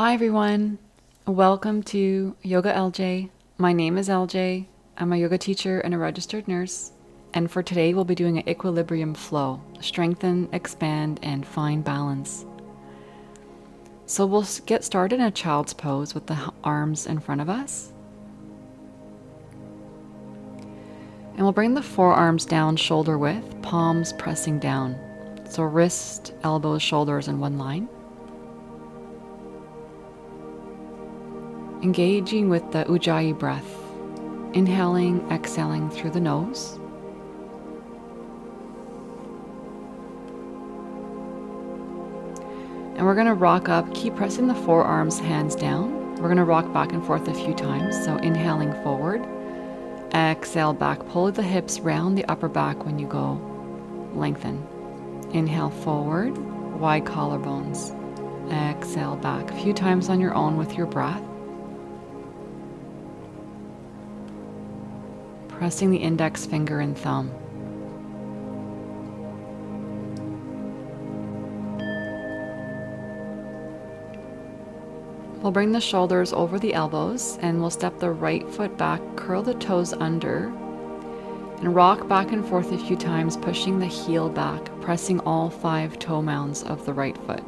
Hi everyone, welcome to Yoga LJ. My name is LJ. I'm a yoga teacher and a registered nurse. And for today, we'll be doing an equilibrium flow, strengthen, expand, and find balance. So we'll get started in a child's pose with the arms in front of us. And we'll bring the forearms down shoulder width, palms pressing down. So wrist, elbows, shoulders in one line. Engaging with the Ujjayi breath, inhaling, exhaling through the nose. And we're going to rock up, keep pressing the forearms, hands down. We're going to rock back and forth a few times. So inhaling forward, exhale back, pull the hips round the upper back when you go, lengthen. Inhale forward, wide collarbones. Exhale back, a few times on your own with your breath. Pressing the index finger and thumb. We'll bring the shoulders over the elbows and we'll step the right foot back, curl the toes under, and rock back and forth a few times, pushing the heel back, pressing all 5 toe mounds of the right foot.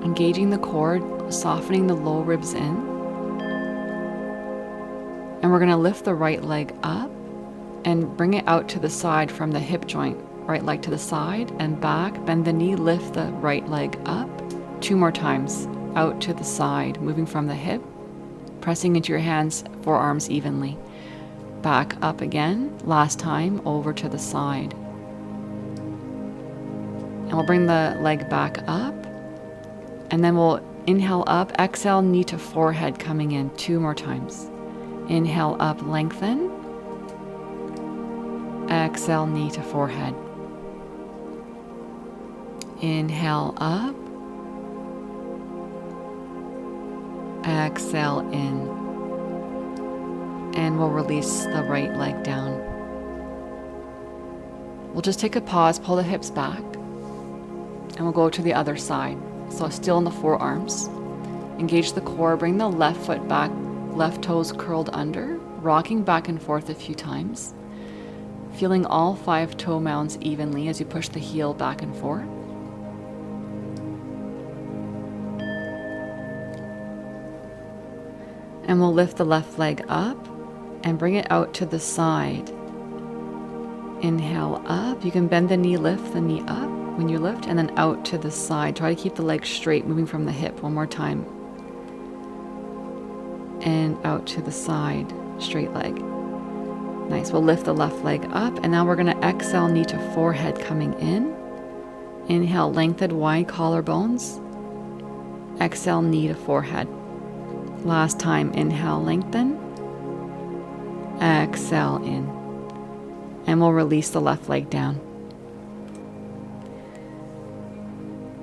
Engaging the core, softening the low ribs in. And we're going to lift the right leg up and bring it out to the side from the hip joint. Right leg to the side and back. Bend the knee, lift the right leg up. 2 more times. Out to the side, moving from the hip. Pressing into your hands, forearms evenly. Back up again. Last time, over to the side. And we'll bring the leg back up. And then we'll inhale up, exhale, knee to forehead coming in 2 more times. Inhale up, lengthen. Exhale, knee to forehead. Inhale up. Exhale in. And we'll release the right leg down. We'll just take a pause, pull the hips back, and we'll go to the other side. So still in the forearms. Engage the core, bring the left foot back, left toes curled under, rocking back and forth a few times. Feeling all 5 toe mounds evenly as you push the heel back and forth. And we'll lift the left leg up and bring it out to the side. Inhale up. You can bend the knee, lift the knee up when you lift, and then out to the side. Try to keep the leg straight, moving from the hip. One more time. And out to the side, straight leg. Nice. We'll lift the left leg up, and now we're going to exhale, knee to forehead coming in. Inhale, lengthen wide collarbones. Exhale, knee to forehead. Last time, inhale, lengthen. Exhale in. And we'll release the left leg down.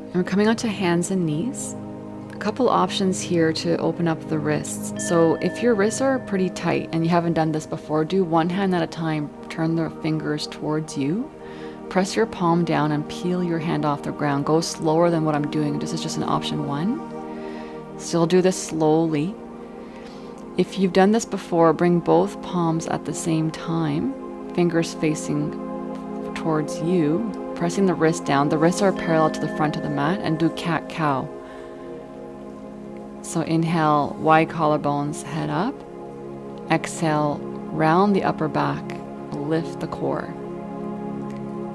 And we're coming onto hands and knees. A couple options here to open up the wrists. So if your wrists are pretty tight and you haven't done this before, do one hand at a time. Turn the fingers towards you. Press your palm down and peel your hand off the ground. Go slower than what I'm doing. This is just an option 1. Still do this slowly. If you've done this before, bring both palms at the same time. Fingers facing towards you. Pressing the wrist down. The wrists are parallel to the front of the mat, and do cat-cow. So inhale, wide collarbones, head up. Exhale, round the upper back, lift the core.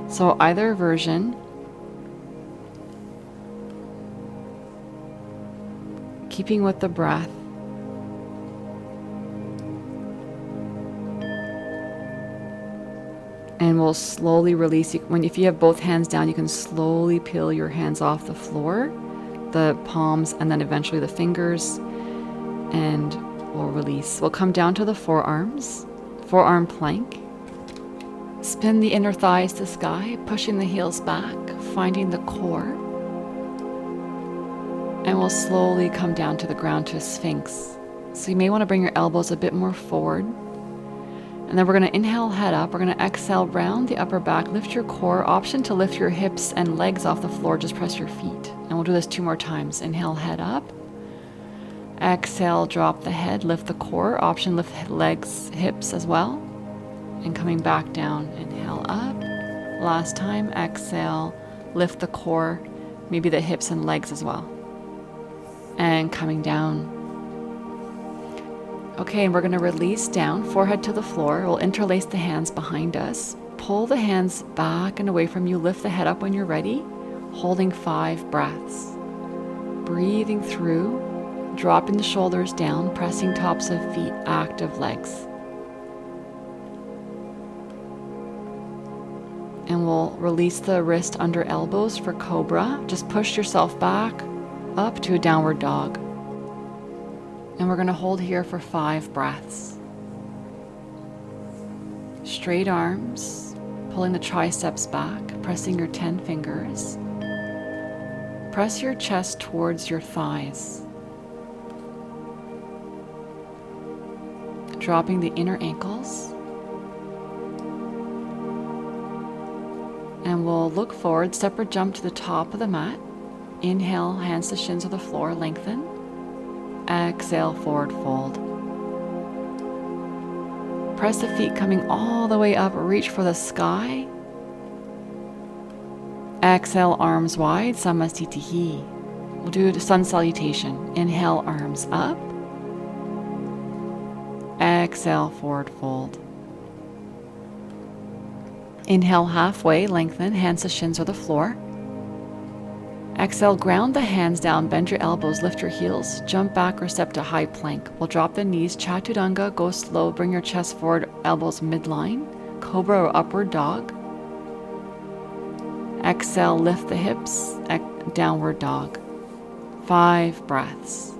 So either version. Keeping with the breath. And we'll slowly release. If you have both hands down, you can slowly peel your hands off the floor, the palms, and then eventually the fingers, and we'll release. We'll come down to the forearms, forearm plank. Spin the inner thighs to sky, pushing the heels back, finding the core. And we'll slowly come down to the ground to a sphinx. So you may want to bring your elbows a bit more forward. And then we're going to inhale, head up. We're going to exhale, round the upper back, lift your core. Option to lift your hips and legs off the floor, just press your feet. And we'll do this 2 more times. Inhale, head up. Exhale, drop the head, lift the core. Option, lift legs, hips as well. And coming back down, inhale up. Last time, exhale, lift the core, maybe the hips and legs as well. And coming down. Okay, and we're going to release down, forehead to the floor. We'll interlace the hands behind us. Pull the hands back and away from you. Lift the head up when you're ready, holding 5 breaths. Breathing through, dropping the shoulders down, pressing tops of feet, active legs. And we'll release the wrist under elbows for cobra. Just push yourself back up to a downward dog. And we're going to hold here for 5 breaths. Straight arms, pulling the triceps back, pressing your 10 fingers. Press your chest towards your thighs. Dropping the inner ankles. And we'll look forward, step or jump to the top of the mat. Inhale, hands to shins of the floor, lengthen. Exhale, forward fold. Press the feet coming all the way up, reach for the sky. Exhale, arms wide, Samastitihi. We'll do the sun salutation. Inhale, arms up. Exhale, forward fold. Inhale, halfway, lengthen, hands to shins or the floor. Exhale, ground the hands down, bend your elbows, lift your heels, jump back or step to high plank. We'll drop the knees, Chaturanga, go slow, bring your chest forward, elbows midline, cobra or upward dog. Exhale, lift the hips, downward dog. 5 breaths.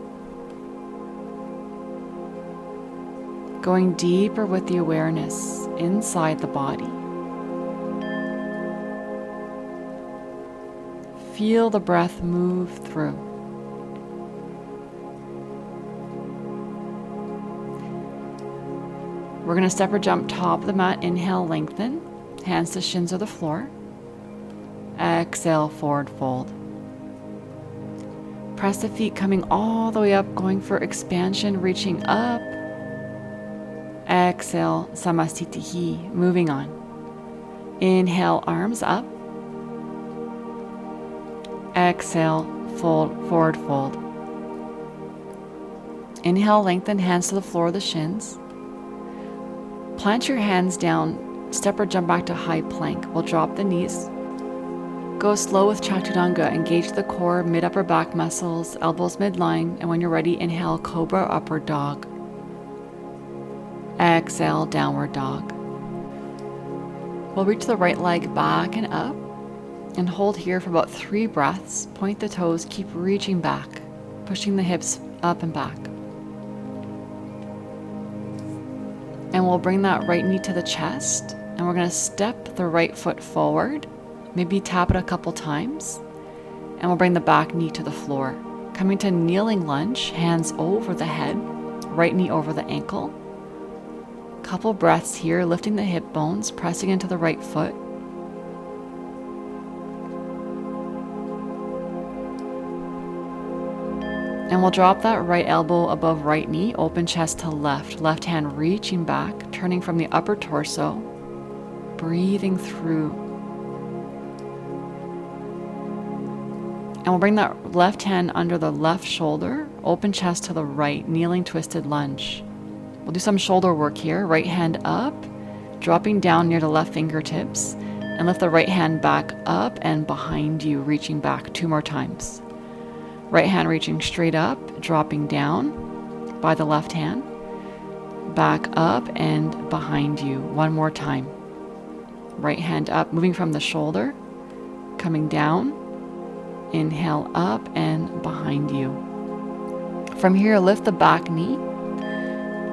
Going deeper with the awareness inside the body. Feel the breath move through. We're going to step or jump top of the mat. Inhale, lengthen. Hands to shins of the floor. Exhale, forward fold. Press the feet coming all the way up, going for expansion, reaching up. Exhale, Samastitihi, moving on. Inhale, arms up. Exhale, fold, forward fold. Inhale, lengthen, hands to the floor of the shins. Plant your hands down, step or jump back to high plank. We'll drop the knees. Go slow with Chaturanga, engage the core, mid-upper back muscles, elbows midline, and when you're ready, inhale, cobra, upward dog. Exhale, downward dog. We'll reach the right leg back and up. And hold here for about 3 breaths. Point the toes, keep reaching back, pushing the hips up and back. And we'll bring that right knee to the chest, and we're going to step the right foot forward, maybe tap it a couple times, and we'll bring the back knee to the floor. Coming to kneeling lunge, hands over the head, right knee over the ankle. Couple breaths here, lifting the hip bones, pressing into the right foot. And we'll drop that right elbow above right knee, open chest to left. Left hand reaching back, turning from the upper torso, breathing through. And we'll bring that left hand under the left shoulder, open chest to the right, kneeling twisted lunge. We'll do some shoulder work here. Right hand up, dropping down near the left fingertips, and lift the right hand back up and behind you, reaching back 2 more times. Right hand reaching straight up, dropping down by the left hand, back up and behind you. 1 more time. Right hand up, moving from the shoulder, coming down, inhale up and behind you. From here, lift the back knee.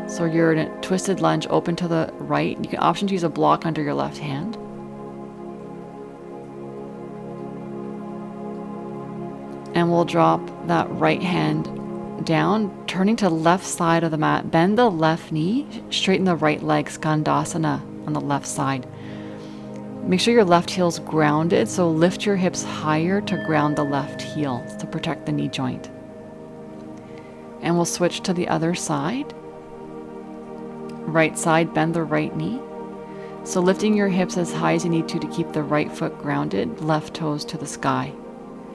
So you're in a twisted lunge, open to the right. You can option to use a block under your left hand. And we'll drop that right hand down, turning to left side of the mat. Bend the left knee, straighten the right leg, Skandasana on the left side. Make sure your left heel's grounded, so lift your hips higher to ground the left heel to protect the knee joint. And we'll switch to the other side. Right side, bend the right knee. So lifting your hips as high as you need to keep the right foot grounded, left toes to the sky.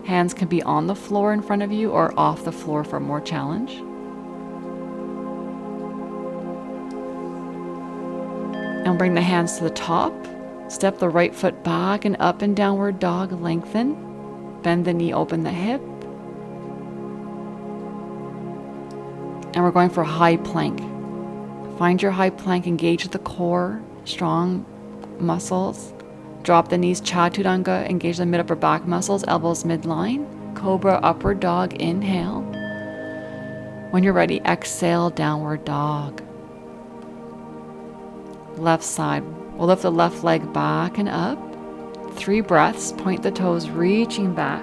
Hands can be on the floor in front of you or off the floor for more challenge. And bring the hands to the top. Step the right foot back and up in downward dog, lengthen. Bend the knee, open the hip. And we're going for high plank. Find your high plank, engage the core, strong muscles. Drop the knees, Chaturanga, engage the mid-upper back muscles, elbows midline. Cobra, upward dog, inhale. When you're ready, exhale, downward dog. Left side, we'll lift the left leg back and up. 3 breaths, point the toes, reaching back.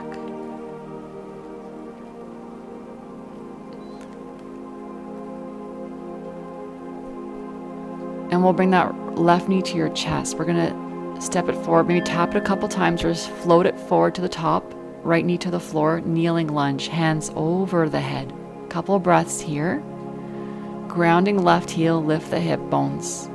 And we'll bring that left knee to your chest. We're gonna step it forward, maybe tap it a couple times or just float it forward to the top. Right knee to the floor, kneeling lunge, hands over the head. Couple of breaths here. Grounding left heel, lift the hip bones.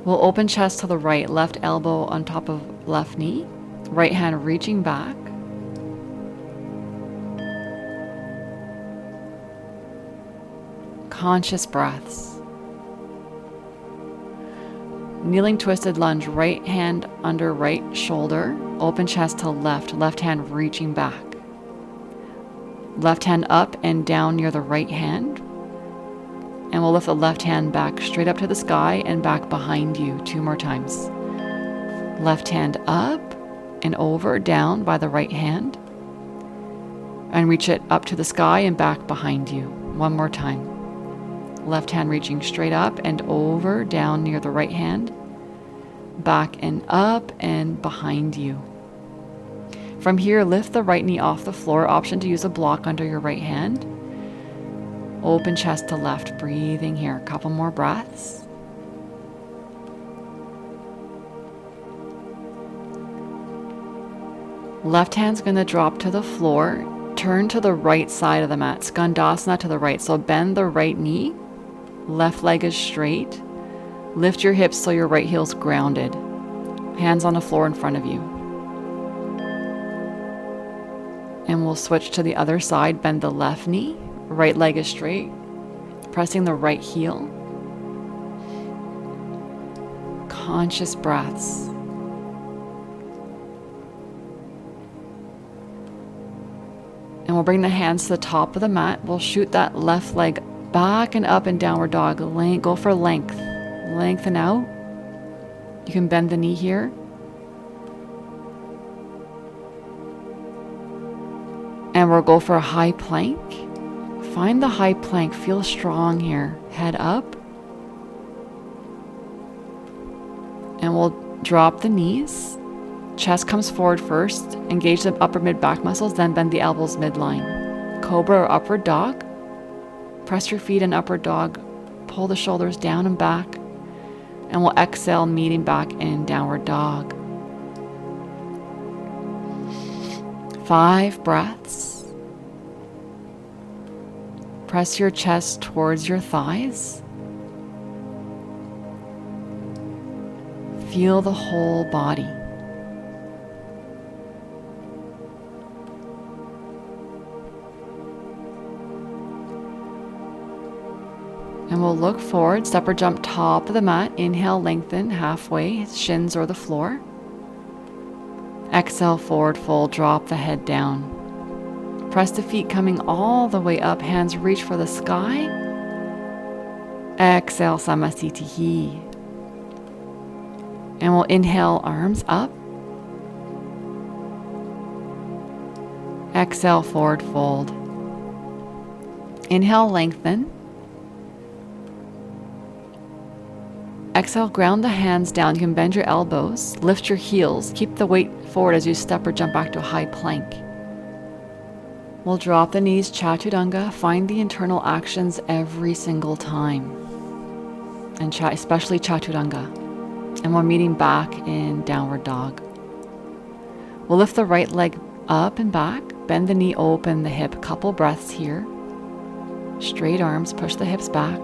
We'll open chest to the right, left elbow on top of left knee. Right hand reaching back. Conscious breaths. Kneeling twisted lunge, right hand under right shoulder, open chest to left, left hand reaching back. Left hand up and down near the right hand. And we'll lift the left hand back straight up to the sky and back behind you 2 more times. Left hand up and over, down by the right hand. And reach it up to the sky and back behind you. 1 more time. Left hand reaching straight up and over, down near the right hand, back and up and behind you. From here, lift the right knee off the floor, option to use a block under your right hand. Open chest to left, breathing here. A couple more breaths. Left hand's gonna drop to the floor, turn to the right side of the mat, Skandasana to the right, so bend the right knee. Left leg is straight. Lift your hips so your right heel's grounded. Hands on the floor in front of you. And we'll switch to the other side. Bend the left knee. Right leg is straight. Pressing the right heel. Conscious breaths. And we'll bring the hands to the top of the mat. We'll shoot that left leg back and up in downward dog. Go for length. Lengthen out. You can bend the knee here. And we'll go for a high plank. Find the high plank. Feel strong here. Head up. And we'll drop the knees. Chest comes forward first. Engage the upper mid-back muscles, then bend the elbows midline. Cobra or upward dog. Press your feet in upward dog. Pull the shoulders down and back. And we'll exhale, meeting back in downward dog. 5 breaths. Press your chest towards your thighs. Feel the whole body. And we'll look forward, step or jump top of the mat. Inhale, lengthen halfway, shins or the floor. Exhale, forward fold, drop the head down. Press the feet coming all the way up, hands reach for the sky. Exhale, Samasthiti. And we'll inhale, arms up. Exhale, forward fold. Inhale, lengthen. Exhale, ground the hands down. You can bend your elbows, lift your heels, keep the weight forward as you step or jump back to a high plank. We'll drop the knees, Chaturanga. Find the internal actions every single time, and especially Chaturanga. And we're meeting back in downward dog. We'll lift the right leg up and back, bend the knee, open the hip. Couple breaths here. Straight arms, push the hips back.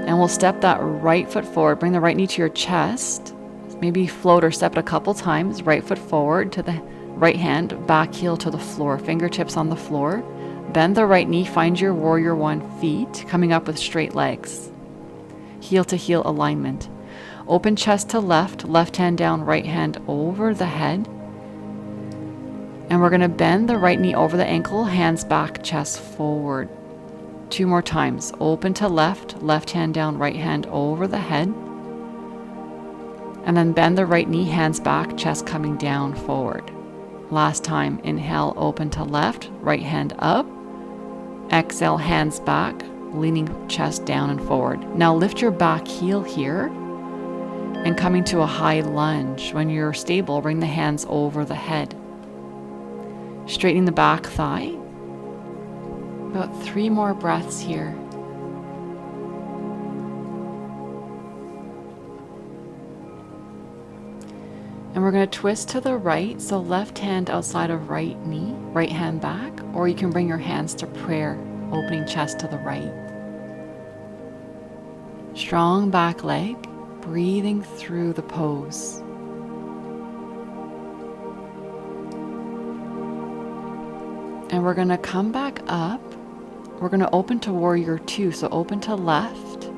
And we'll step that right foot forward. Bring the right knee to your chest. Maybe float or step it a couple times. Right foot forward to the right hand, back heel to the floor. Fingertips on the floor. Bend the right knee. Find your warrior one feet, coming up with straight legs. Heel to heel alignment. Open chest to left, left hand down, right hand over the head. And we're going to bend the right knee over the ankle, hands back, chest forward. 2 more times. Open to left, left hand down, right hand over the head. And then bend the right knee, hands back, chest coming down, forward. Last time. Inhale, open to left, right hand up. Exhale, hands back, leaning chest down and forward. Now lift your back heel here and coming to a high lunge. When you're stable, bring the hands over the head. Straightening the back thigh. About 3 more breaths here. And we're going to twist to the right, so left hand outside of right knee, right hand back, or you can bring your hands to prayer, opening chest to the right. Strong back leg, breathing through the pose. And we're going to come back up. We're going to open to warrior 2, so open to left,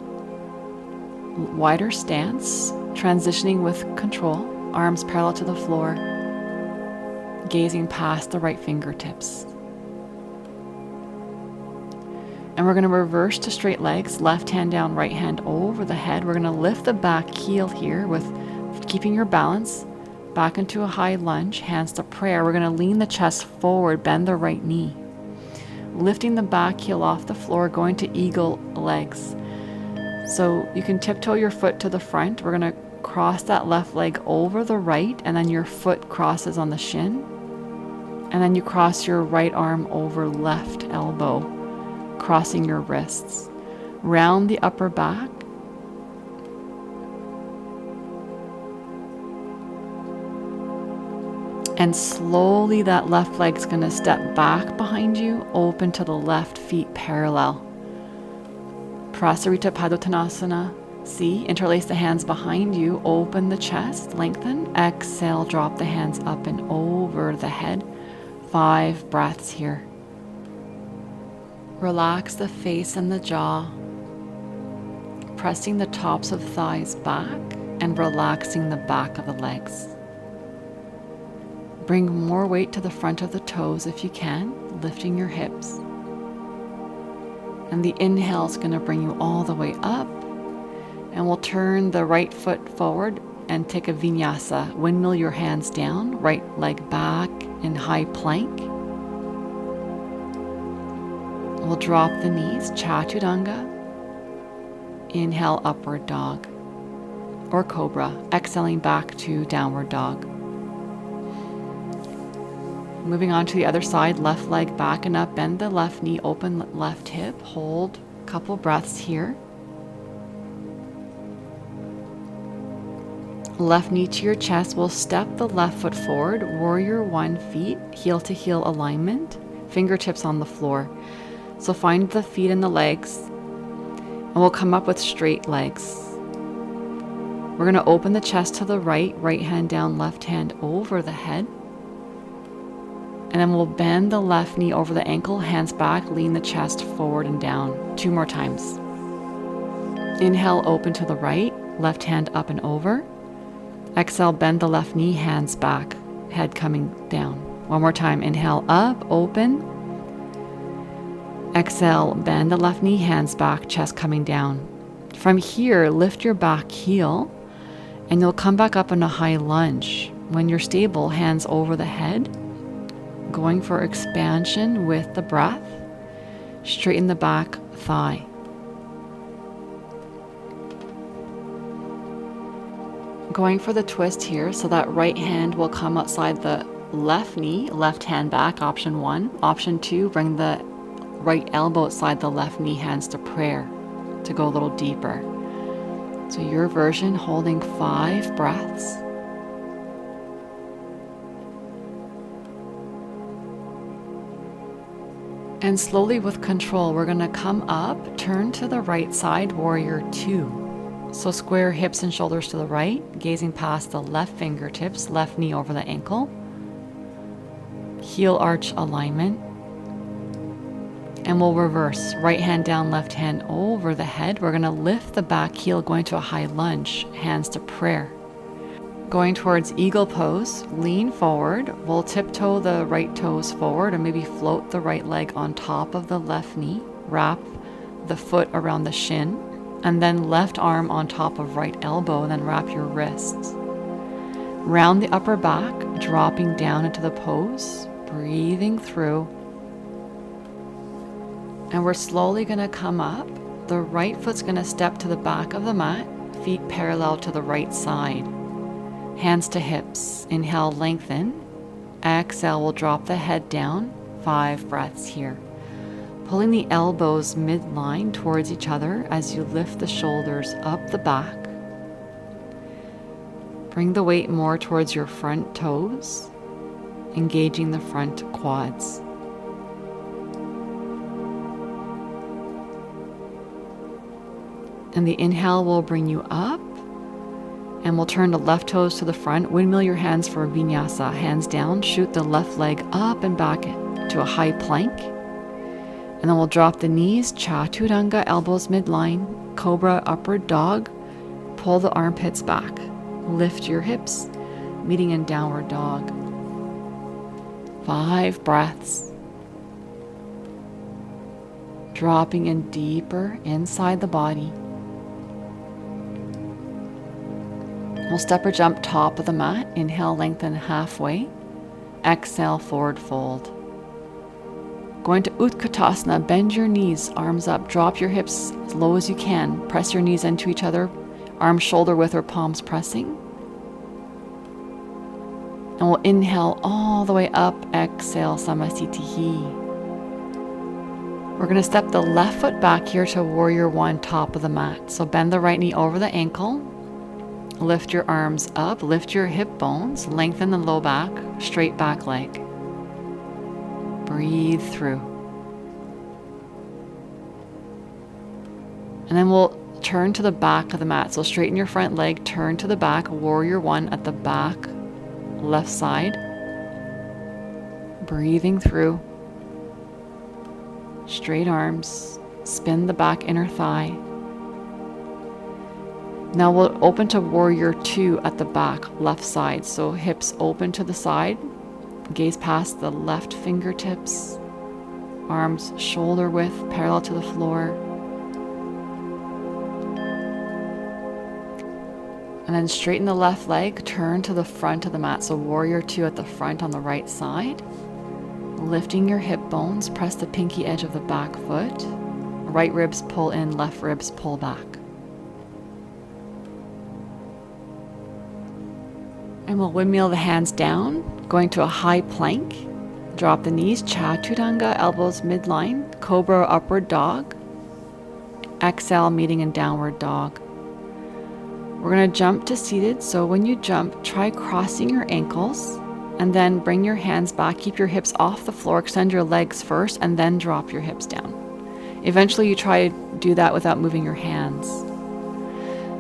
wider stance, transitioning with control, arms parallel to the floor, gazing past the right fingertips. And we're going to reverse to straight legs, left hand down, right hand over the head. We're going to lift the back heel here with keeping your balance, back into a high lunge, hands to prayer. We're going to lean the chest forward, bend the right knee. Lifting the back heel off the floor, going to eagle legs. So you can tiptoe your foot to the front. We're going to cross that left leg over the right, and then your foot crosses on the shin. And then you cross your right arm over left elbow, crossing your wrists. Round the upper back. And slowly that left leg's going to step back behind you, open to the left feet parallel. Prasarita Padottanasana. See, interlace the hands behind you, open the chest, lengthen. Exhale, drop the hands up and over the head. 5 breaths here. Relax the face and the jaw, pressing the tops of thighs back and relaxing the back of the legs. Bring more weight to the front of the toes if you can, lifting your hips. And the inhale is going to bring you all the way up. And we'll turn the right foot forward and take a vinyasa. Windmill your hands down, right leg back in high plank. We'll drop the knees, Chaturanga. Inhale, upward dog or cobra. Exhaling back to downward dog. Moving on to the other side, left leg back and up, bend the left knee, open left hip, hold a couple breaths here. Left knee to your chest, we'll step the left foot forward, warrior 1 feet, heel to heel alignment, fingertips on the floor. So find the feet and the legs, and we'll come up with straight legs. We're going to open the chest to the right, right hand down, left hand over the head. And then we'll bend the left knee over the ankle, hands back, lean the chest forward and down. 2 more times. Inhale, open to the right, left hand up and over. Exhale, bend the left knee, hands back, head coming down. 1 more time. Inhale, up, open. Exhale, bend the left knee, hands back, chest coming down. From here, lift your back heel, and you'll come back up in a high lunge. When you're stable, hands over the head. Going for expansion with the breath. Straighten the back thigh. Going for the twist here, so that right hand will come outside the left knee, left hand back, option 1. Option 2, bring the right elbow outside the left knee, hands to prayer, to go a little deeper. So your version, holding 5 breaths. And slowly with control, we're going to come up, turn to the right side, warrior 2. So square hips and shoulders to the right, gazing past the left fingertips, left knee over the ankle. Heel arch alignment. And we'll reverse, right hand down, left hand over the head. We're going to lift the back heel, going to a high lunge, hands to prayer. Going towards eagle pose, lean forward. We'll tiptoe the right toes forward or maybe float the right leg on top of the left knee. Wrap the foot around the shin. And then left arm on top of right elbow, and then wrap your wrists. Round the upper back, dropping down into the pose, breathing through. And we're slowly going to come up. The right foot's going to step to the back of the mat, feet parallel to the right side. Hands to hips. Inhale, lengthen. Exhale, we'll drop the head down. 5 breaths here. Pulling the elbows midline towards each other as you lift the shoulders up the back. Bring the weight more towards your front toes, engaging the front quads. And the inhale will bring you up, and we'll turn the left toes to the front. Windmill your hands for vinyasa. Hands down, shoot the left leg up and back to a high plank. And then we'll drop the knees, chaturanga, elbows midline, cobra, upward dog. Pull the armpits back. Lift your hips, meeting in downward dog. 5 breaths. Dropping in deeper inside the body. We'll step or jump top of the mat. Inhale, lengthen halfway. Exhale, forward fold. Going to Utkatasana, bend your knees, arms up, drop your hips as low as you can. Press your knees into each other, arms shoulder width or palms pressing. And we'll inhale all the way up, exhale, Samasthiti. We're going to step the left foot back here to warrior 1, top of the mat. So bend the right knee over the ankle, lift your arms up, lift your hip bones, lengthen the low back, straight back leg. Breathe through. And then we'll turn to the back of the mat. So straighten your front leg, turn to the back, warrior 1 at the back, left side. Breathing through. Straight arms, spin the back inner thigh. Now we'll open to warrior 2 at the back, left side. So hips open to the side. Gaze past the left fingertips, arms shoulder width, parallel to the floor. And then straighten the left leg, turn to the front of the mat. So warrior 2 at the front on the right side. Lifting your hip bones, press the pinky edge of the back foot. Right ribs pull in, left ribs pull back. And we'll windmill the hands down, going to a high plank. Drop the knees, chaturanga, elbows midline, cobra, upward dog. Exhale, meeting in downward dog. We're going to jump to seated. So when you jump, try crossing your ankles and then bring your hands back. Keep your hips off the floor, extend your legs first, and then drop your hips down. Eventually you try to do that without moving your hands.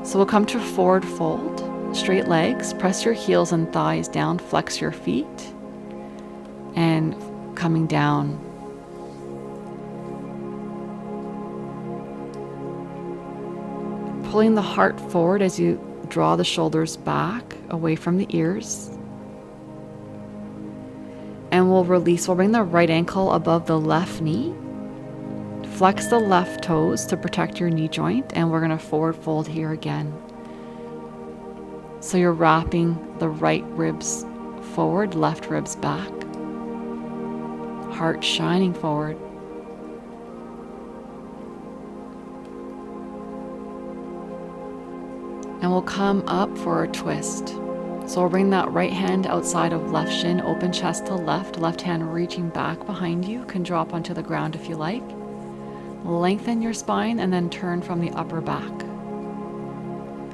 So we'll come to forward fold. Straight legs, press your heels and thighs down, flex your feet, and coming down. Pulling the heart forward as you draw the shoulders back, away from the ears. And we'll release, we'll bring the right ankle above the left knee. Flex the left toes to protect your knee joint, and we're going to forward fold here again. So you're wrapping the right ribs forward, left ribs back. Heart shining forward. And And we'll come up for a twist. So we'll bring that right hand outside of left shin, open chest to left, left hand reaching back behind you, can drop onto the ground if you like. Lengthen your spine and then turn from the upper back.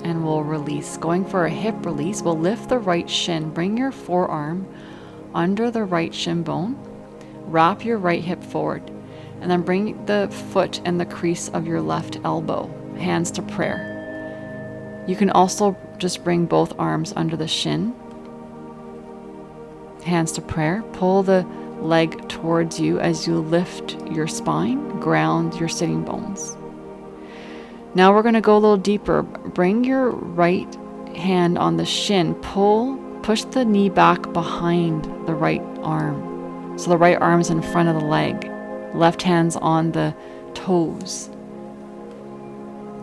And we'll release. Going for a hip release, we'll lift the right shin, bring your forearm under the right shin bone, wrap your right hip forward, and then bring the foot in the crease of your left elbow, hands to prayer. You can also just bring both arms under the shin, hands to prayer. Pull the leg towards you as you lift your spine, ground your sitting bones. Now we're going to go a little deeper. Bring your right hand on the shin, push the knee back behind the right arm. So the right arm's in front of the leg, left hand's on the toes.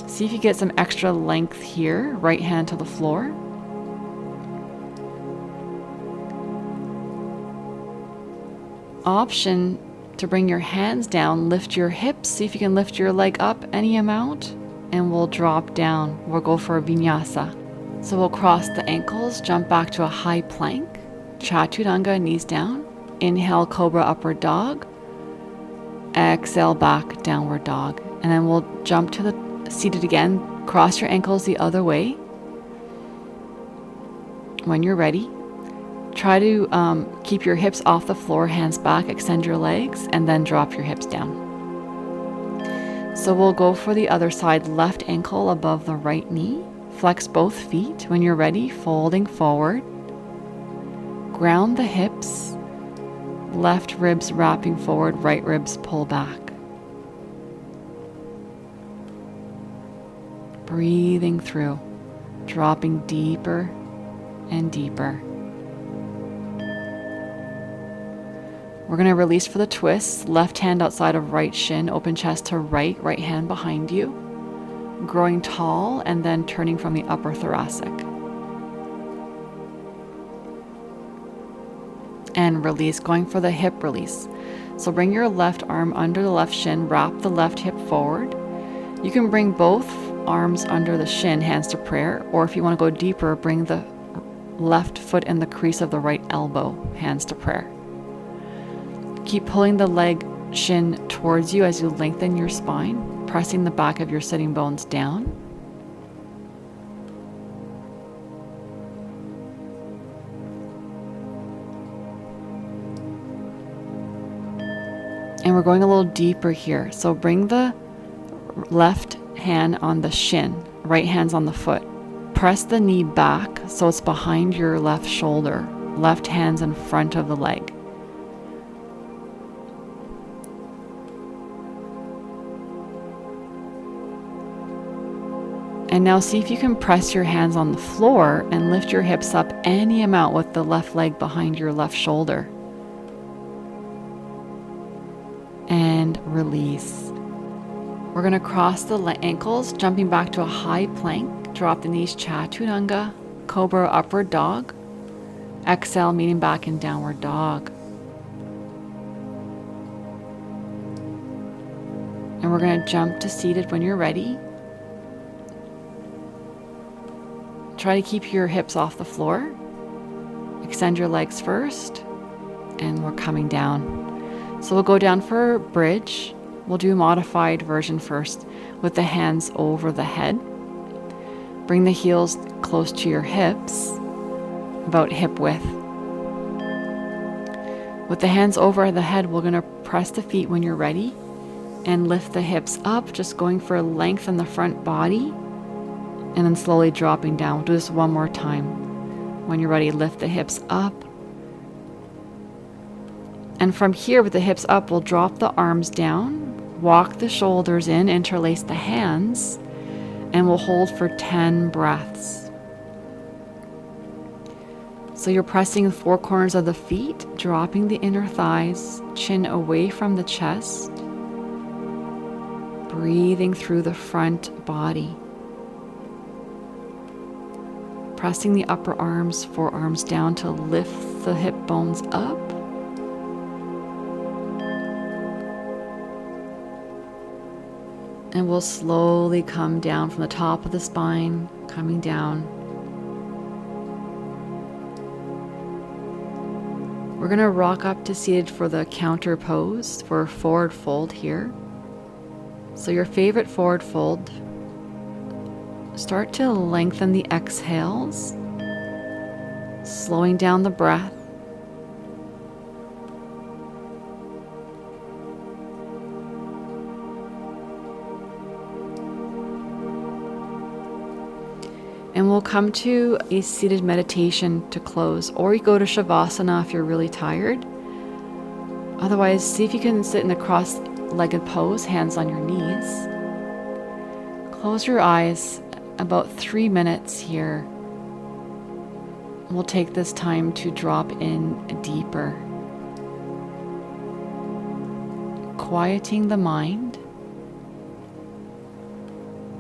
See if you get some extra length here, right hand to the floor. Option to bring your hands down, lift your hips, see if you can lift your leg up any amount, and we'll drop down. We'll go for a vinyasa. So we'll cross the ankles, jump back to a high plank, chaturanga, knees down. Inhale, cobra, upward dog. Exhale, back, downward dog. And then we'll jump to the seated again, cross your ankles the other way. When you're ready, try to keep your hips off the floor, hands back, extend your legs, and then drop your hips down. So we'll go for the other side, left ankle above the right knee. Flex both feet. When you're ready, folding forward. Ground the hips, left ribs wrapping forward, right ribs pull back. Breathing through, dropping deeper and deeper. We're going to release for the twist. Left hand outside of right shin, open chest to right, right hand behind you. Growing tall and then turning from the upper thoracic. And release, going for the hip release. So bring your left arm under the left shin, wrap the left hip forward. You can bring both arms under the shin, hands to prayer, or if you want to go deeper, bring the left foot in the crease of the right elbow, hands to prayer. Keep pulling the leg shin towards you as you lengthen your spine, pressing the back of your sitting bones down. And we're going a little deeper here. So bring the left hand on the shin, right hand's on the foot. Press the knee back so it's behind your left shoulder. Left hand's in front of the leg. And now see if you can press your hands on the floor and lift your hips up any amount with the left leg behind your left shoulder. And release. We're going to cross the ankles, jumping back to a high plank. Drop the knees, chaturanga, cobra, upward dog. Exhale, meeting back in downward dog. And we're going to jump to seated when you're ready. Try to keep your hips off the floor. Extend your legs first, and we're coming down. So we'll go down for bridge. We'll do a modified version first with the hands over the head. Bring the heels close to your hips, about hip width. With the hands over the head, we're going to press the feet when you're ready and lift the hips up, just going for length in the front body and then slowly dropping down. We'll do this one more time. When you're ready, lift the hips up. And from here, with the hips up, we'll drop the arms down, walk the shoulders in, interlace the hands, and we'll hold for 10 breaths. So you're pressing the four corners of the feet, dropping the inner thighs, chin away from the chest, breathing through the front body. Pressing the upper arms, forearms down to lift the hip bones up. And we'll slowly come down from the top of the spine, coming down. We're going to rock up to seated for the counter pose for forward fold here. So your favorite forward fold. Start to lengthen the exhales, slowing down the breath. And we'll come to a seated meditation to close, or you go to Shavasana if you're really tired. Otherwise, see if you can sit in a cross-legged pose, hands on your knees. Close your eyes, about 3 minutes here. We'll take this time to drop in deeper, quieting the mind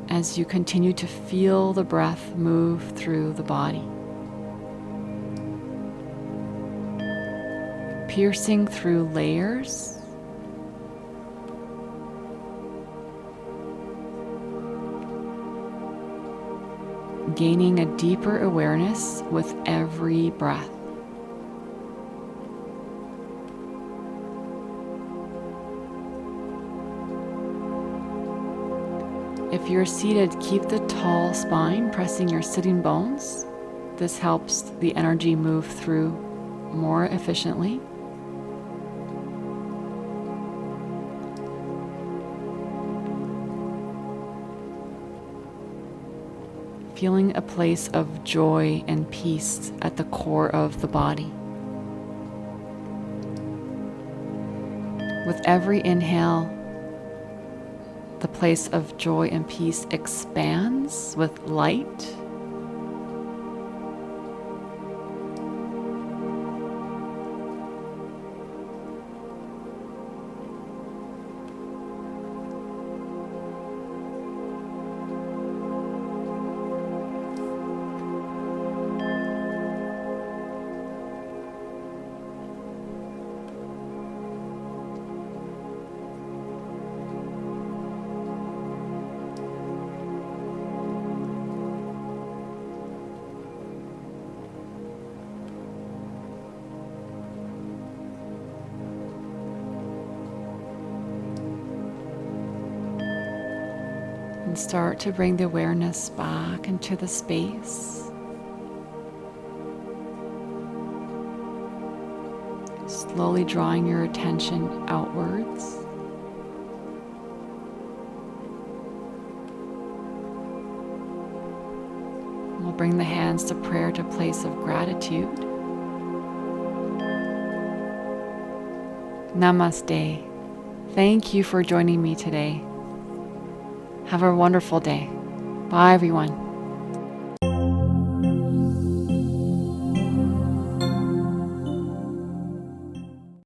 as you continue to feel the breath move through the body, piercing through layers, gaining a deeper awareness with every breath. If you're seated, keep the tall spine, pressing your sitting bones. This helps the energy move through more efficiently. Feeling a place of joy and peace at the core of the body. With every inhale, the place of joy and peace expands with light. And start to bring the awareness back into the space. Slowly drawing your attention outwards. We'll bring the hands to prayer, to a place of gratitude. Namaste. Thank you for joining me today. Have a wonderful day. Bye, everyone.